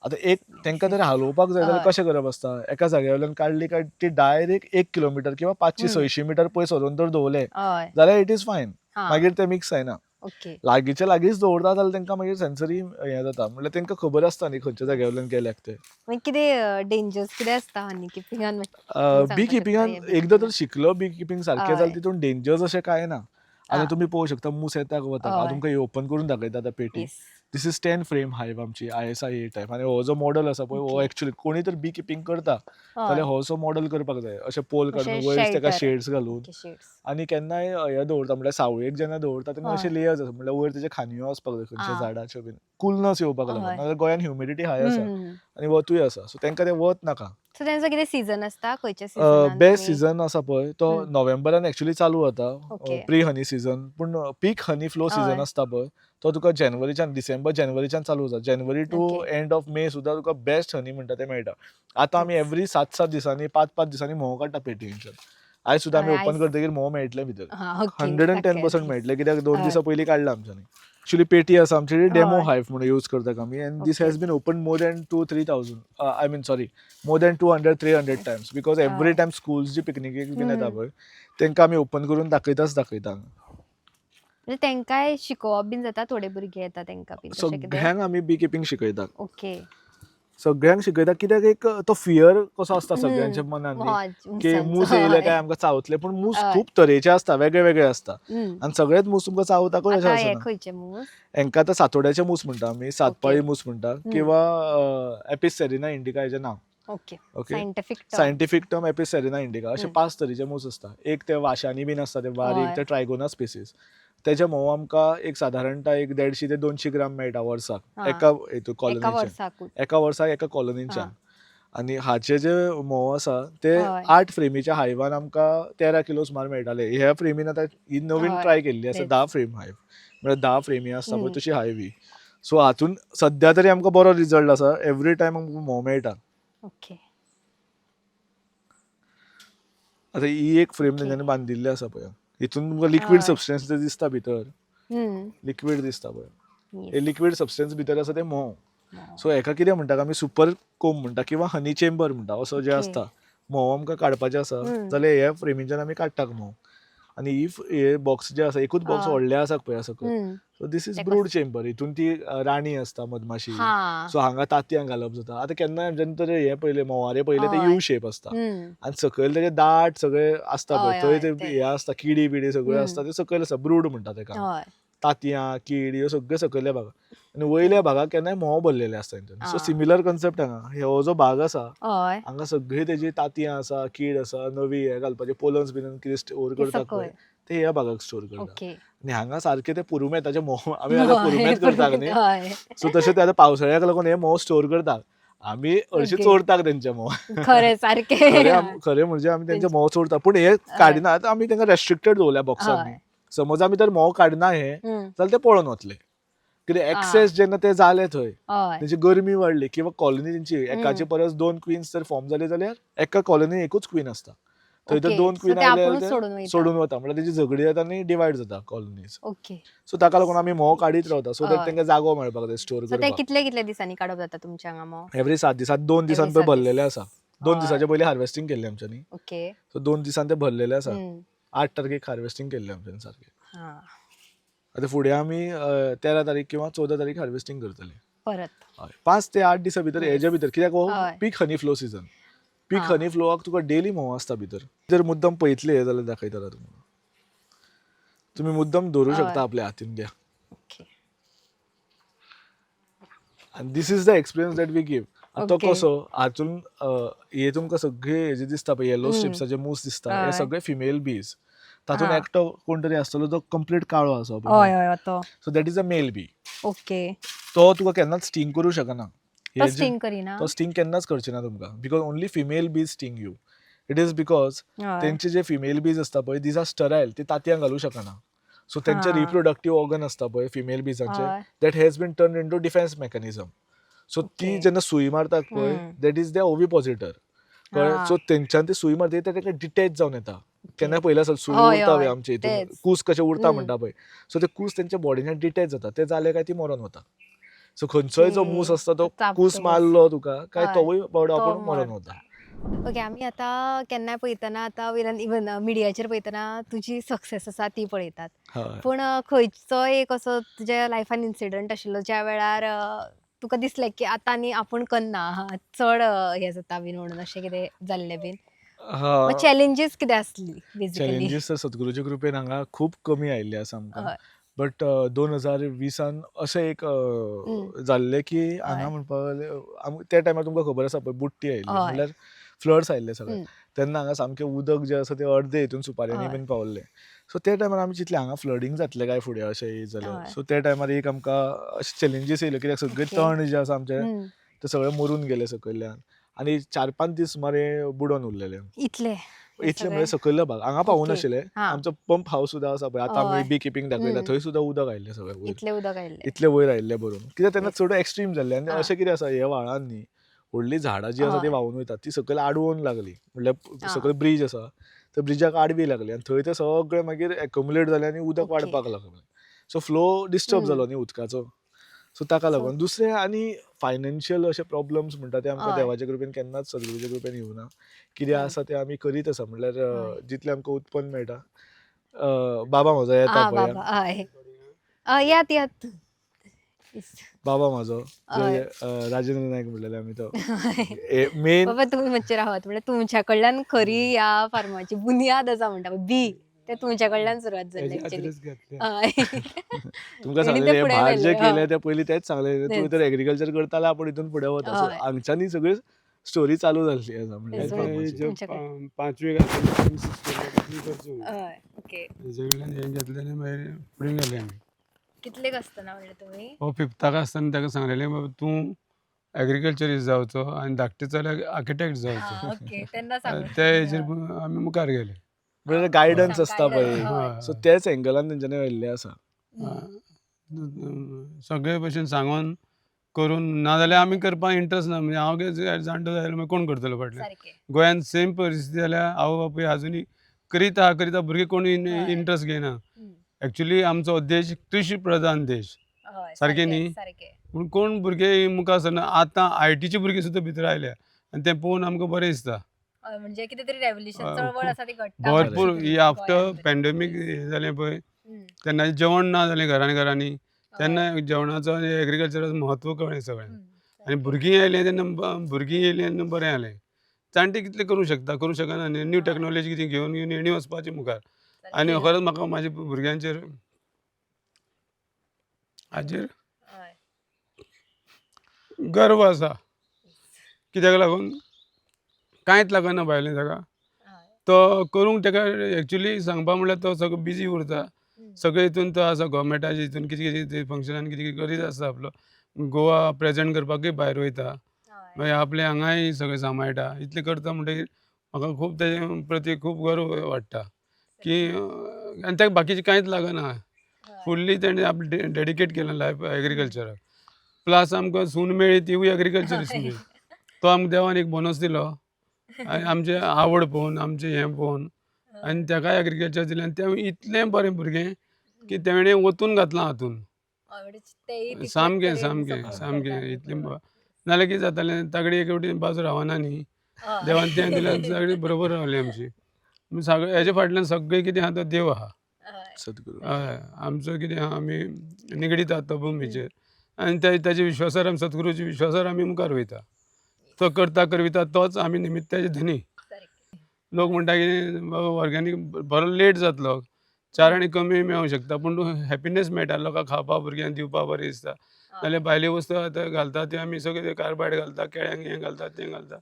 आतां तेंकां ओके. तरी हालोवपाक जाय जाल्यार हय. कशें करप आसता एका जाग्या वयल्यान काडली काय ती डायरेक्ट 1 किलोमिटर किंवा 500-600 मिटर पयस व्हरून जर दवरले हय. जाल्यार इट इज फायन. हां. मागीर ते मिक्स जायना. ओके. लागींच्या लागींच दवरता जाल्यार तेंकां मागीर सेन्सरी हें जाता म्हणल्यार तेंकां खबर आसता न्ही खंयच्या जाग्या वयल्यान गेल्याक ते. मागीर कितें डेंजर्स कितें आसता हनी किपिंगान तुमी बी सांगपाक किपिंगान शकता हे एकदां बी जर शिकलो बी किपिंग सारकें हय. जाल्यार तितून डेंजर्स अशें कांय ना. आतां आं. तुमी पळोवंक शकता मूस येता वता. हांव हय. तुमकां ही ओपन करून दाखयता आतां पेटी. येस. दिस इज 10 फ्रेम हायव आमची ISI A टायप आनी हो जो मॉडल आसा पळय हो ओके. एक्चुअली कोणी तर बी किपिंग करता जाल्यार हय. हो असो मॉडल करपाक जाय. अशे पोल काडून अशें वयर तेका शेल्टर. शेड्स घालून ओके. शेड्स. आनी केन्नाय हें दवरता म्हणल्यार सावळेक जेन्ना दवरता तेन्ना हय. अशे लेयर्स आसा म्हणल्यार वयर तेजे खांदयो आसपाक जाय खंयच्या आं. झाडाच्यो बीन. कूलनस येवपाक लागून. हय. नाजाल्यार गोंयान ह्युमिडिटी हाय हं, आसा हं, हं. आनी वतूय आसा. सो तेंकां तें वत नाका. सो तेंचो कितें सीजन आसता? खंयच्या सिजनान बेस्ट तुमी सीजन आसा पळय तो हं. नोव्हेंबरान एक्चुअली चालू जाता. ओके. प्री हनी सीजन पूण पीक हनी फ्लो सीजन हय. आसता पळय तो तुका डिसेंबर-जानेवारीच्यान चालू जाता. जानेवारी to okay. End of May सुद्दां तुका बेस्ट हनी म्हणटा तें मेळटा. आतां आमी येस. एवरी 7-7 दिसांनी 5-5 दिसांनी म्होंव काडटा पेटयेंच्यान. आयज सुद्दां आमी हय. ओपन आयज करतकीर म्होंव मेळटले भितर. हां. ओके. 110% मेळटले कित्याक 2 हय. दिसां पयलीं काडला आमच्यांनी. एक्चुअली पेटी आसा आमची डेमो हय. हायव म्हणून यूज करतात आमी and this okay. Has been open more than 2-3,000 I mean sorry more than 200-300 times because every हय. टायम स्कूल्स जी पिकनिकेक बीन येता हं. पळय तेंकां आमी ओपन करून दाखयता. म्हणजे तेंकाय शिकोवप बीन जाता थोडे भुरगे येता तेंकां बीन तशें कितें? सगळ्यांक आमी बी किपिंग शिकयतात. ओके. सगळ्यांक शिकयता कित्याक एक तो फियर कसो आसता सगळ्यांच्या हं. मनान न्ही हय. की मुसांचो. मूस येयले हय. काय आमकां चावतले पूण मूस हय. खूब तरेचे आसता वेगळे आसता हं. आनी सगळेच मूस तुमकां चावताकूच अशें आतां हे आसना. खंयचे मूस? हेंकां आतां सातोड्याचे मूस म्हणटा आमी ओके. सातपाळी मूस म्हणटा हं. किंवा एपिस सेरिना इंडिका हेजें नांव. Okay. Okay. Scientific term. Scientific term Apis Serena indica अशे हं. 5 तरेचे मूस आसता. एक ते वाशांनी बीन आसता ते बारीक हय. ते ट्रायगोना स्पेसीस. तेजे म्होंव आमकां एक सादारणता 150 ते 200 ग्राम मेळटा वर्साक हां. एका हेतू एका कॉलनीच्यान. वर्साकूच. एका वर्साक एका कॉलनीच्यान. हां. आनी हाचे जे म्होंव आसा ते हय. 8 फ्रेमीच्या हायवान आमकां 13 किलो सुमार मेळटाले. ह्या फ्रेमीन आतां ही नवीन हय. ट्राय केल्ली आसा तेच. 10 फ्रेम हायव. म्हळ्यार 10 फ्रेमी आसता पळय हं. तशी हायव ही. सो हातून सद्या तरी आमकां बरो रिजल्ट आसा. एवरी टायम आमकां म्होंव मेळटा. ओके. आतां ही एक फ्रेम ओके. तेंच्यांनी बांदिल्ली आसा पळय. हितून तुमकां लिक्वीड हय. सबस्टन्स जे दिसता भितर हं. लिक्वीड दिसता पळय. येस. हे लिक्वीड सबस्टन्स भितर आसा ते म्होंव. वाव. सो हेका कितें म्हणटात आमी सुपर कोंब म्हणटा किंवा हनी चेंबर म्हणटा असो जे ओके. आसता. म्होंव आमकां काडपाचें आसा हं. जाल्यार ह्या फ्रेमीच्यान आमी काडटात म्होंव. आणि इफ हे बॉक्स जे आसा एकूच बॉक्स हय. व्हडले आसा पळय सकयल, हम्म. सो दिस इज तेका ब्रूड चेंबर. हितून ती राणी असता मधमाशी. हा. सो हांगा तांतयां घालप जाता. आतां केन्ना जेन्ना तर हे पयले मोवारे पयले ते हय. यू शेप असता हम्म. आनी सकयल तेजे दाट सगळे असता पळय, हय, थंय हय, ते ते. हे असता किडी बिडी सगळे हम्म. असता ते सकयल आसा, ब्रूड म्हणटा तेका. हय. तांतयां कीड ह्यो सगळे सकयल्या भागात आनी वयल्या भागात केन्नाय म्होंव भरलेले आसता हितून. सो आ. सिमिलर कन्सेप्ट हांगा हो जो भाग आसा हय. हांगा सगळी तेजी तांतयां आसा, कीड आसा, नवी हे घालपाचे पोलन्स बिलन्स कितें स्टोर ते करतात पळय सकयल. ते ह्या भागाक स्टोर करता. ओके. आनी हांगा सारखे ते पुरुमेंताचे म्होंव आमी आतां हय. पुरुमेंत करतात न्ही, हय. सो तशें ते आतां पावसाळ्याक लागून हे म्होंव स्टोर करतात. आमी हरशीं ओके. चोरतात तेंचे म्होंव. खरें सारकें. खरें म्हणजे आमी तेंचे म्होंव चोरता, पूण हे काडिनात, आमी तेंका रेस्ट्रिक्टेड दवरल्या बॉक्सांनी. हय. समज आमी तर म्होंव काडना हे हम्म. जाल्यार ते पळोवन वतले. कितें आ. एक्सेस जेन्ना ते जाले थंय हय. तेंची गरमी वाडली किंवा कॉलनी तेंची एकाचे हम्म. परस 2 क्वीन्स जर फॉर्म जाले जाल्यार एका कॉलनीन एकूच क्वीन आसता. थंय तर ओके. 2 सो क्वीन ते आयले आपुणूच जाल्यार सोडून ते वयता. सोडून वता, म्हळ्यार तेची झगडी जाता आनी डिवायड जाता कॉलनीज. ओके. सो ताका लागून आमी म्होंव काडीत रावता सो दॅट हय. तेंका जागो मेळपाक जाय स्टोर सो ते करपाक. कितले कितले दिसांनी काडप जाता तुमच्या हांगा म्होंव? एवरी 7 दिसांत 2 दिसान एवरी पळय 7 दीस. भरलेले आसा. 2 हय. दिसाच्या पयलीं हार्वेस्टिंग केल्लें आमच्यांनी. ओके. सो 2 दिसान ते भरलेले आसा. हम्म. 8 तारखेक हार्वेस्टिंग केल्लें आमच्यांनी सारकें. हा. आतां फुडें आमी 13 तारीख किंवा 14 तारीख हार्वेस्टिंग करतले. परत. हय 5 ते 8 दिसां भितर हेजे भितर, कित्याक हो हय. पीक हनी फ्लो सिजन. पीक हा. हनी फ्लोवाक तुका डेली म्होंव आसता भितर. जर मुद्दम पळयतले जाल्यार दाखयता तुमकां. तुमी मुद्दम धरू हय. शकता आपल्या हातीन घ्या. ओके. आनी this is the experience that we give. आतां तो ओके. कसो हातून हे तुमकां सगळे हेजे दिसता पळय येलो हम्म. स्ट्रिप्साचे मूस दिसता, हे हय. सगळे फिमेल बीज. तातूंत हा. एकटो कोण तरी आसतलो जो कंप्लीट काळो आसा हय पळय, हय तो. So that is a male bee. Okay. तो तुका केन्नाच स्टिंग करूं शकना. तो हे जे स्टिंग करिना? तो स्टिंग केन्नाच करचे ना तुमकां, बिकॉज ओन्ली फिमेल बीज sting you. It is because हय. तेंचे जे फिमेल बीज आसता पळय दीज आर स्टरायल, ते तांतयां घालूं शकना. सो तेंचे हा. रिप्रोडक्टीव ऑर्गन आसता पळय फिमेल बीजांचे, हय. That has been turn into defence mechanism. So ती ओके. जेन्ना सूय मारतात पळय hmm. That is the ovipositor. कळ्ळें? हा. सो तेंच्यान ती सूय मारता ते तेका डिटॅच जावन येता. ओके. केन्ना पयलें आसा सूय हय उरता पळय हय. आमच्या हितून, तेच. कूस कशें उरता हम्म. म्हणटा पळय, सो ते कूस तेंच्या बॉडींतल्यान डिटॅच जाता. ते जाले काय ती मरोन वता. सो खंयचोय जो मूस ओके. आसता तो चाबतो कूस मूस. मारलो तुका काय हय. तोवूय बावडो तो आपूण मरोन वता. मरता. ओके. आमी आतां केन्नाय पळयतना आतां इवन मिडियाचेर पळयतना तुजी सक्सेस आसा ती पळयतात. हय. पूण खंयचोय एक असो तुज्या लायफान इन्सिडंट आशिल्लो ज्या वेळार तुका दिसलें की आतां न्ही आपूण करना, चड हें जाता बीन म्हणून अशें कितें जाल्लें बीन? वा हा, चॅलेंजीस कितें आसली बेजिकली? चॅलेंजीस तर सद्गुरूचे कृपेन हांगा खूब कमी आयिल्ले आसा आमकां. हय. बट 2020 अशें एक हम्म. जाल्लें की हांगा हय. म्हणपाक लागलें त्या टायमार तुमकां खबर आसा पळय बुट्टी आयिल्ली, हय. म्हणल्यार फ्लड्स आयिल्ले सगळे. हम्म. तेन्ना हांगा सामकें उदक जें आसा तें अर्दे हितून सुपाऱ्यांनी हय. बीन पावल्लें. सो त्या टायमार आमी चिंतलें हांगा फ्लडींग जातलें काय फुडें अशें येयत जाल्यार. हय. सो त्या टायमार एक आमकां अशे चॅलेंजीस येयल्यो, कित्याक सगळे ओके. तण जे आसा आमचे हम्म. ते सगळे मरून गेले सकयल्यान आनी 4-5 दीस सुमारे बुडोन उरलेले. इतले हे इतले सगळे? म्हणजे सकयल्लो भाग हांगा पावूं ओके. नाशिल्ले. हा. आमचो पंप हाऊस सुद्दां आसा पळय, आतां आमी हय. बी किपींग दाखयता, हम्म. थंय सुद्दां उदक आयिल्लें सगळें वयर. इतले उदक आयिल्ले. इतले वयर आयिल्ले भरून, कित्याक तेन्ना येस. चड एक्स्ट्रीम जाल्लें. आनी हा. अशें कितें आसा, हे व्हाळान न्ही व्हडलीं झाडां जीं आसा तीं हय. व्हांवून वयतात, ती सकयल आडवून लागलीं. म्हणल्यार हा. सकयल ब्रीज आसा त्या ब्रिजाक आडवी लागली आनी थंय तें सगळें मागीर एक्युमुलेट जालें आनी उदक ओके. वाडपाक लागलें. सो फ्लो डिस्टर्ब हम्म. जालो न्ही उदकाचो. सो ताका सो लागून दुसरें आनी फायनान्शियल अशे प्रॉब्लम्स म्हणटा ते आमकां हय. देवाचे कृपेन केन्नाच सद्गुरूचे कृपेन येवना. कितें हय. आसा तें आमी करीत आसा. म्हणल्यार हय. जितलें आमकां उत्पन्न मेळटा. बाबा म्हजो येता आ पळय, बाबा हय. यात यात. इस. बाबा म्हाजो हय. राजेंद्र नायक म्हणलेले आमी तो हय. मेन. बाबा तुम्ही मातशे रावात, म्हणजे तुमच्या कडल्यान खरी ह्या फार्माची बुनियाद आसा म्हणटा पळय, बी ते तुमच्या कडल्यान सुरवात जाल्ली एक्चुअली. हय. तुमकां तेणी सांगलेलें ते हे फुडें भायर जे व्हेलें. केलें हय. ते पयलीं तेच सांगलेलें, तुवें तेच. तर एग्रीकल्चर करता जाल्यार आपूण हितून फुडें वता. सो हय. हांगच्यानी सगळी स्टोरी चालू जाल्ली आसा म्हणल्यार सो फार्माची. तुमच्याकडे. 5वी घातली करचो. हय. ओके. तेजे कडल्यान हें घेतलें आनी मागीर फुडें गेले आमी. कितलेक आसतना म्हणले तुमी? हो 5थाक आसतना ताका सांगलेलें बाबा तूं एग्रीकल्चरिस्ट जावचो आनी धाकटे चल्याक आर्किटेक्ट जावचो. ओके. तेन्ना सांगून. त्या हेजेर आमी मुखार गेले. म्हणजे गायडन्स सांग आसता पळय, guidance. हय. सो त्याच एंगलान तेंच्यांनी व्हेल्लें आसा. सगळे भशेन सांगून करून नाजाल्यार आमी करपाक इंट्रस्ट ना. म्हणजे हांव जाणटो जाल्यार मागीर कोण करतलो फाटल्यान. सारकें. गोंयांत सेम परिस्थिती जाल्यार आवय बापूय आजुनी करीत आहा भुरगे कोण हय. इंट्रस्ट घेयना. हम्म. एक्चुली आमचो देश कृशी प्रधान देश. हय. सारकें न्ही? सारकें. पूण कोण भुरगे मुखार सरना. आतां IT चे भुरगे सुद्दां भितर आयल्या आनी तें पळोवन आमकां बरें दिसता. म्हणजे कितीतरी रेव्होल्युशन अ, चळवळ खूप आसा ती घडटा भरपूर हरशीं ही तरी आफ्टर गोंयांत तरी. पॅन्डेमीक जालें पळय हम्म. तेन्ना जेवण ना जालें घरांनी तेन्ना हय. जेवणाचो आनी एग्रीकल्चराचो म्हत्व कळ्ळें सगळ्यांक. हम्म. आनी सारकें. भुरगीं येयलीं तेन्ना भुरगीं येयलीं तेन्ना बरें जालें. जाणटे कितले करूंक शकना न्ही न्यू हय. टॅक्नोलॉजी कितें घेवन हेणी वचपाचें मुखार. आनी सारकें. खरेंच म्हाका म्हाज्या भुरग्यांचेर हाजेर हय. गर्व आसा. कित्याक लागून कांयच लागना भायलें ताका. हय. तो करूंक ताका एक्चुली सांगपा म्हणल्यार तो सगळो बिजी उरता. हम्म. सगळे हितून तो आसा गव्हर्मेंटाचे हितून कितें कितें फंक्शनान कितें कितें करीत आसता आपलो. गोवा प्रेजेंट करपाकूय भायर वयता. हय. मागीर आपले हांगाय सगळें सांबाळटा. इतलें करता म्हणटकीर म्हाका खूब तेजे प्रती खूब गर्व वाडटा. की आनी ताका बाकीचें कांयच लागना. हय. फुल्ली तेणें आपलें डेडिकेट केलां लायफ एग्रीकल्चराक. प्लस आमकां सून मेळ्ळी तिवूय एग्रीकल्चरिस्ट हय. मेळ्ळी. तो आमकां देवान एक बोनस दिलो. आनी आमचें आवड पळोवन आमचें हें पळोवन आनी ताकाय एग्रीकल्चर दिलें आनी तें इतलें बरें भुरगें की तेणें ओतून घातलां हातून. हय. म्हणजे तेयी तितलेच सामकें तरेन सामकें support सामकें करता इतलें न्हू. नाल्यार कितें जातालें तागडी एक हेवटेन बाजू रावना न्ही. हय. देवान तें दिलें आनी सगळीं बरोबर रावली आमची. सगळें हेजे फाटल्यान सगळें कितें आहा तो देव आहा. हय. सद्गुरू. हय आमचो कितें आहा आमी निगडीत आहा तो भुमीचेर आनी तेज्या विश्वासार आमी सद्गुरूच्या विश्वासार आमी मुखार वयता. तो करता करविता तोच आमी निमित्ताचे धनी. सारकें. लोक म्हणटा की बाबा ऑर्गेनीक बरो लेट जातलो 4 आनी कमी मेळूंक शकता पूण हॅपिनेस मेळटा लोकांक खावपा भुरग्यांक दिवपा बरें दिसता. नाल्यार भायल्यो वस्तू आतां घालता त्यो आमी सगळें कार्बायड घालता केळ्यांक हें घालता तें घालता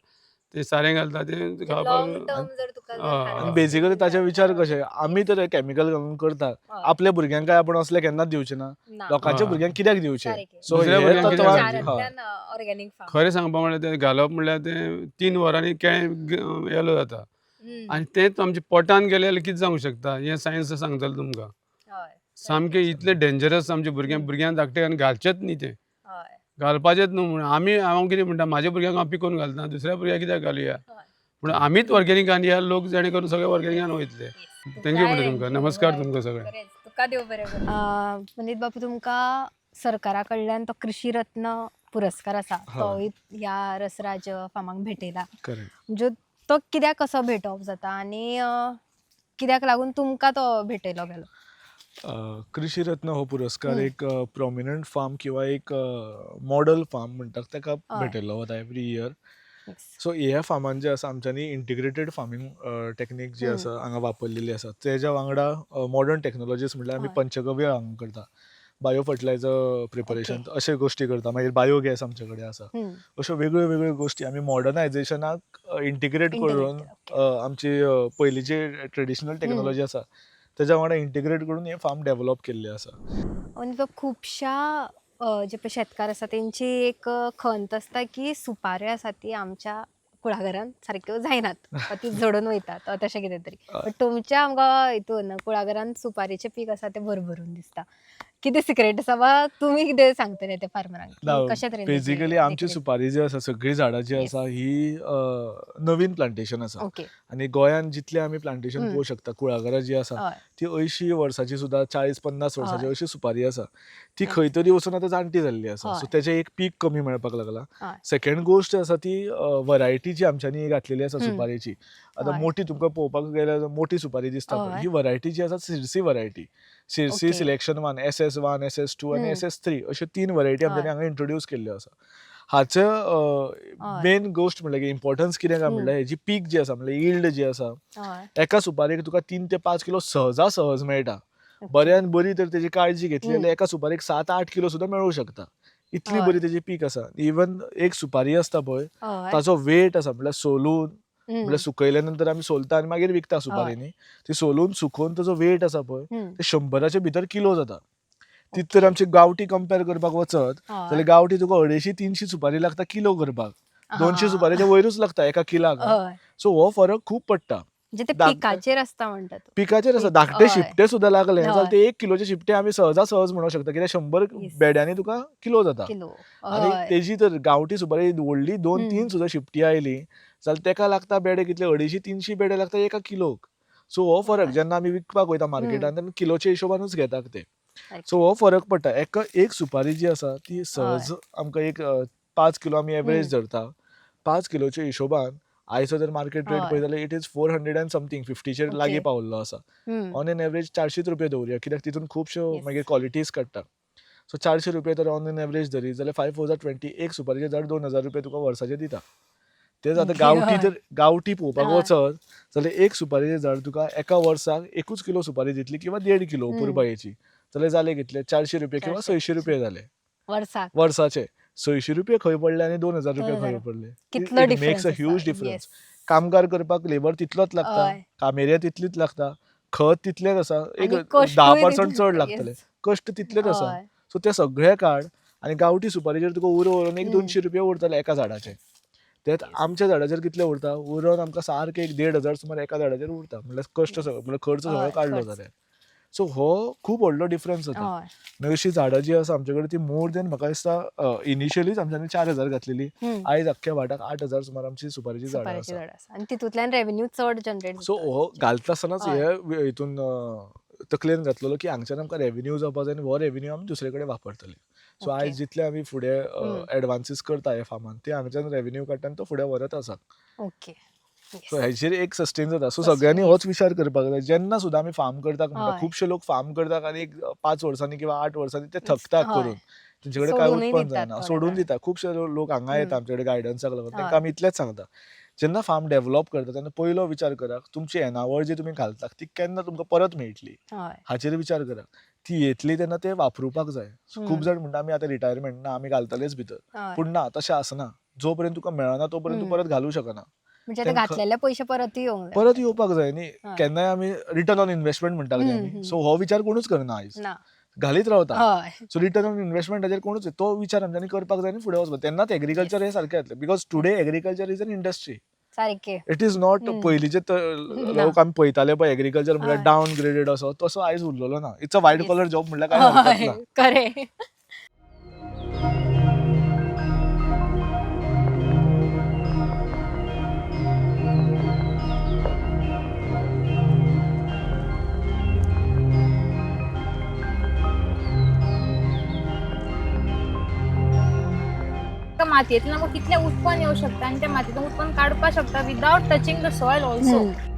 तें सारें घालता तें म्हणजे खावपाक लॉंग टर्म जर तुका जर हय. आणि खावप बेसिकली असेल ताचे तर विचार बरोबर. कशे आमी तर केमिकल घालून करता. हय. आपल्या भुरग्यांक काय आपण असले केन्नाच दिवचे ना. ना. लोकांच्या हय. भुरग्यांक कित्याक दिवचे? सारकें. सो दुसऱ्या हे भुरग्यांक कित्याक तत्वान दिवचे? हय. शारांतल्यान ऑर्गेनीक फार्म. खरें सांगपा म्हणल्यार तें घालप म्हणल्यार तें 3 वरांनी केळें येलो जाता हम्म. आनी तेंच आमच्या पोटान गेलें जाल्यार कितें जावंक शकता हें सायन्स सांगतलें तुमकां. हय. सामकें इतलें डेंजरस आमच्या भुरग्यांक धाकटे आनी घालचेच न्ही तें. हय. घालपाचेच न्हू म्हणून हांव कितें म्हणटा म्हाज्या भुरग्यांक हांव पिकोवन घालता दुसऱ्या भुरग्यांक कित्याक घालुया हय. म्हणून आमीच ऑर्गेनीक या लोक जेणे करून सगळे ऑर्गेनिकान वयतले. Yes. थँक्यू म्हणटा तुकाय तुमकां नमस्कार हय. तुमकां सगळ्यांक. खरेंच तुका देव बरें करूं. पुनीत बापू तुमकां सरकारा कडल्यान तो कृषी रत्न पुरस्कार आसा तोय ह्या रसराज फार्माक भेटयला. करेक्ट. म्हणजे तो कित्याक कसो भेटोवप जाता आनी कित्याक लागून तुमकां तो भेटयलो गेलो? कृषी रत्न हो पुरस्कार एक प्रॉमिनंट फार्म किंवा एक मॉडल फार्म म्हणटात ताका हय. भेटयल्लो वता एवरी इयर. Yes. सो ह्या फार्मान जे आसा आमच्यांनी इंटिग्रेटेड फार्मिंग टॅक्नीक जी आसा हांगा वापरलेली आसा तेज्या वांगडा मॉडर्न टॅक्नोलॉजीस म्हणल्यार आमी हय. पंचगव्य हांगा करता. बायो फर्टिलायझर प्रिपरेशन अशे गोश्टी करता. मागीर बायोगॅस आमचे कडेन आसा. हम्म. अश्यो वेगळ्यो वेगळ्यो गोश्टी आमी मॉडर्नायझेशनाक इंटिग्रेट करून Integrate आमची पयलींची ट्रेडिशनल टॅक्नोलॉजी आसा तेज्या वांगडा इंटिग्रेट करून हे फार्म डेव्हलप केल्ले आसा. आणि तो खुबशा जे पळय शेतकार आसा तेंची एक खंत आसता की सुपाऱ्यो आसा ती आमच्या कुळागरांत सारक्यो जायनात वा ती झडून वयतात तशें कितें तरी. बट तुमच्या आमकां हितून कुळागरांत सुपारीचें पीक आसा तें भरभरून दिसता. कितें सिक्रेट आसा वा तुमी कितें सांगतले त्या फार्मरांक की कशे तरेन बेसिकली आमची सुपारी जी आसा सगळी झाडां जी आसा ही नवीन प्लांटेशन आसा. ओके. आनी गोंयान जितले आमी प्लांटेशन पळोवंक शकता कुळागरां जी आसा हय. ती 80 वर्साची सुद्दां 40-50 वर्साची हय. अशी सुपारी आसा. ती खंय तरी वचून आतां जाणटी जाल्ली आसा. हय. सो तेजें एक पीक कमी मेळपाक लागला. हय. सेकंड गोश्ट आसा ती वरायटी जी आमच्यांनी घातलेली आसा सुपारेची. आतां हय. मोठी तुमकां पळोवपाक गेल्यार मोठी सुपारी दिसता पळय हय. ही वरायटी जी आसा Sirsi variety. Sirsi okay. Selection 1, SS1, SS2 आनी हम्म. SS3 अश्यो 3 वरायटी आमच्यांनी हय. हांगा इंट्रोड्यूस केल्ल्यो आसा. हाचो हय. मेन गोश्ट म्हणल्यार की इम्पॉर्टन्स कितें काय म्हणल्यार हेजी पीक जी आसा म्हणल्यार यील्ड जी आसा हय. एका सुपारेक तुका 3 ते 5 किलो सहज मेळटा. बऱ्यान बरी तर तेजी काळजी घेतली जाल्यार एका सुपारेक 7-8 किलो सुद्दां मेळूंक शकता. इतली हय. बरी तेजी पीक आसा. इवन एक सुपारी आसता पळय हय. ताचो वेट आसा म्हणल्यार सोलून हम्म. म्हणल्यार सुकयल्या नंतर आमी सोलता आनी मागीर विकता सुपारीनी. ती सोलून सुकोवन ताचो वेट आसा पळय हम्म. ते 100च्या भितर किलो जाता. तीच तर आमची गांवठी कंपेर करपाक वचत हय. जाल्यार गांवठी तुका 250-300 सुपारी लागता किलो करपाक. 200 हा. सुपारीच्या वयरूच लागता एका किलाक. हय. सो हो फरक खूप पडटा. म्हणजे ते धाकटे- पिकाचेर आसता म्हणटा तूं. पिकाचेर आसा पीक. धाकटे हय. शिपटे सुद्दां लागले हय. जाल्यार ते 1 किलोचे शिपटे आमी सहज म्हणूंक शकता कित्याक 100 Yes. बेड्यांनी तुका किलो जाता. किलो. आनी हय. तेजी तर गांवठी सुपारी व्हडली 2-3 सुद्दां शिपटी आयली जाल्यार तेका लागता बेडे कितले 250-300 बेडे लागता एका किलोक. सो हो फरक हय. जेन्ना आमी विकपाक वयता मार्केटान तेन्ना किलोच्या हिशोबानूच घेतात ते. सारकें. सो हो फरक पडटा. एक सुपारी जी आसा ती सहज आमकां एक 5 किलो आमी एवरेज धरता. 5 किलोच्या हिशोबान आयचो जर मार्केट रेट हय. पळयत जाल्यार इट इज 400 अँड समथींग 50चेर Okay. लागीं पावल्लो आसा. ऑन एन एवरेज 400 रुपया दवरुया कित्याक तितून खुबश्यो Yes. मागीर क्वॉलिटीज काडटा. सो 400 रुपया तर ऑन एन एवरेज धरी जाल्यार 5 4 20 एक सुपारीचें झाड 2000 रुपया तुका वर्साचे दिता. तेच आतां गांवठी जर गांवठी पळोवपाक हय. वचत जाल्यार एक सुपारीचें झाड तुका एका वर्साक 1 किलो सुपारी दितली किंवा 1.5 किलो पुरबायेची जाल्यार जाले कितले 400 रुपया किंवा 600 रुपया जाले वर्साक वर्साचे. 600 रुपया खंय पडले आनी 2000 रुपया खंय 2000. पडले. कितलो इट difference मेक्स अ आसा. Huge difference. Yes. कामगार करपाक लेबर तितलोच लागता, हय. कामेऱ्या तितलीच लागता, खत तितलेच आसा, एक आनी कश्टूय 10% तितले. चड लागतले. Yes. कश्ट तितलेच आसा. हय. सो ते सगळे काड आनी गांवठी सुपारीचेर तुका उरून एक हम्म. 200 रुपया उरतले एका झाडाचे. तेच Yes. आमच्या झाडाचेर कितले उरता उरून आमकां सारके एक 1,500 सुमार एका झाडाचेर उरता म्हणल्यार कश्ट सगळो म्हणल्यार खर्च सगळो हय, काडलो खर्च. जाल्यार. सो हो खूब व्हडलो डिफरन्स जाता. हय. मागीर अशीं झाडां जी आसा आमचे कडेन ती मोर देन म्हाका दिसता इनिशियलीच आमच्यांनी 4000 घातलेली. हम्म. आयज अख्ख्या वाठाक 8000 सुमार आमची सुपारीची झाडां सुपारीची आसा. झाड आसा आनी तितूंतल्यान रेव्हेन्यू चड जनरेट सो हो घालता आसतनाच हय. हे हितून तकलेन घातलेलो की हांगच्यान आमकां रेव्हेन्यू जावपा जाय आनी हो रेव्हेन्यू आमी दुसरे कडेन वापरतले. So Okay. आयज जितले आमी फुडें हम्म. एडवान्सीस करता ह्या फार्मान ते हांगच्यान रेव्हेन्यू काडटा आनी तो फुडें व्हरत आसा. ओके. सो हेचेर एक सस्टेन जाता. So Sustain. सगळ्यांनी होच विचार करपाक जाय जेन्ना सुद्दां आमी फार्म करतात म्हणटा हय. खुबशे लोक फार्म करतात आनी एक 5 वर्सांनी किंवा 8 वर्सांनी ते थकतात हय. करून. तेंचे कडेन काय सोडूनय उत्पन्न दितात जायना थोडे सोडून जाण. दिता. खुबशे लोक हांगा येता हम्म. आमचे कडेन गायडन्साक लागून हय. तांकां आमी इतलेंच सांगता जेन्ना फार्म डेव्हलप करता तेन्ना पयलो विचार करात तुमची येणावळ जी तुमी घालतात ती केन्ना तुमकां परत मेळटली हय. हाचेर विचार करात. ती येतली तेन्ना ते वापरुपाक जाय. हम्म. खूब जाण म्हणटा आमी आतां रिटायरमेंट ना आमी घालतलेच भितर. हय. पूण ना तशें आसना. जो पर्यंत तुका मेळना तो पर्यंत तूं हम्म. परत घालूं शकना. म्हणजे ते तेंका- घातलेले पयशे परत येवंक जाय. परत येवपाक जाय न्ही. हय. केन्नाय आमी रिटर्न ऑन इन्व्हेस्टमेंट म्हणटाले न्ही हम्म, आमी. हम्म. सो हो विचार कोणूच करना आयज. ना. घालीत रावता. हय. सो रिटर्न ऑन इन्व्हेस्टमेंटाचेर कोणूच तो विचार आमच्यांनी करपाक जाय आनी फुडें वचपाक. तेन्नाच एग्रीकल्चर हे सारकें जातलें. Because today agriculture is an industry. सारके. इट इज नॉट हम्म. पयलींचे ना. लोक आमी पळयताले पळय एग्रीकल्चर म्हणल्यार हय. डावन ग्रेडेड असो तसो आयज उरलेलो ना. It's a white Yes. Collar job म्हणल्यार काय हरकत हय. ना. खरें. त्या मातयेंतल्यान आमकां कितलें उत्पन्न येवं शकता आनी त्या मातयेंतल्यान उत्पन्न काडपाक शकता without touching the soil also. हम्म.